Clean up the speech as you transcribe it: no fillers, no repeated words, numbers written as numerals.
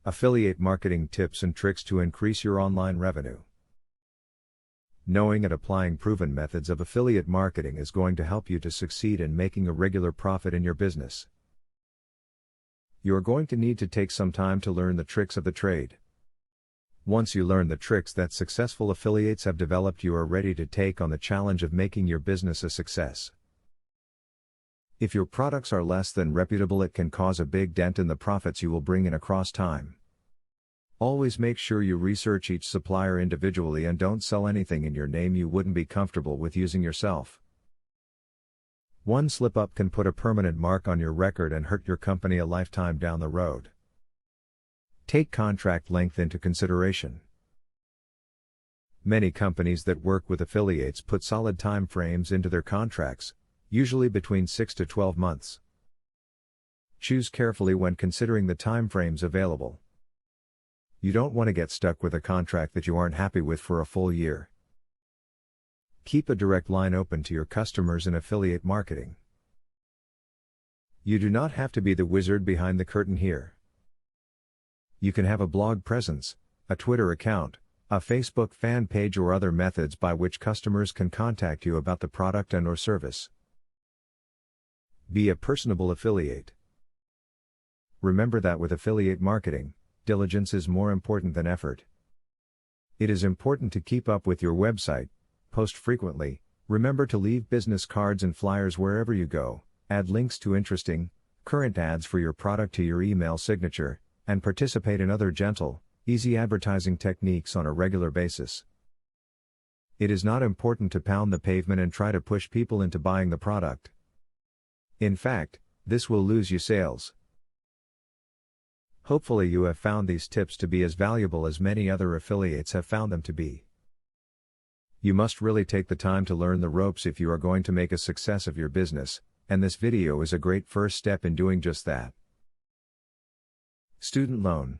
Affiliate marketing tips and tricks to increase your online revenue. Knowing and applying proven methods of affiliate marketing is going to help you to succeed in making a regular profit in your business. You are going to need to take some time to learn the tricks of the trade. Once you learn the tricks that successful affiliates have developed, you are ready to take on the challenge of making your business a success. If your products are less than reputable, it can cause a big dent in the profits you will bring in across time. Always make sure you research each supplier individually and don't sell anything in your name you wouldn't be comfortable with using yourself. One slip-up can put a permanent mark on your record and hurt your company a lifetime down the road. Take contract length into consideration. Many companies that work with affiliates put solid time frames into their contracts, usually between 6 to 12 months. Choose carefully when considering the time frames available. You don't want to get stuck with a contract that you aren't happy with for a full year. Keep a direct line open to your customers in affiliate marketing. You do not have to be the wizard behind the curtain here. You can have a blog presence, a Twitter account, a Facebook fan page, or other methods by which customers can contact you about the product and/or service. Be a personable affiliate. Remember that with affiliate marketing, diligence is more important than effort. It is important to keep up with your website, post frequently, remember to leave business cards and flyers wherever you go, add links to interesting, current ads for your product to your email signature, and participate in other gentle, easy advertising techniques on a regular basis. It is not important to pound the pavement and try to push people into buying the product. In fact, this will lose you sales. Hopefully you have found these tips to be as valuable as many other affiliates have found them to be. You must really take the time to learn the ropes if you are going to make a success of your business, and this video is a great first step in doing just that. Student loan.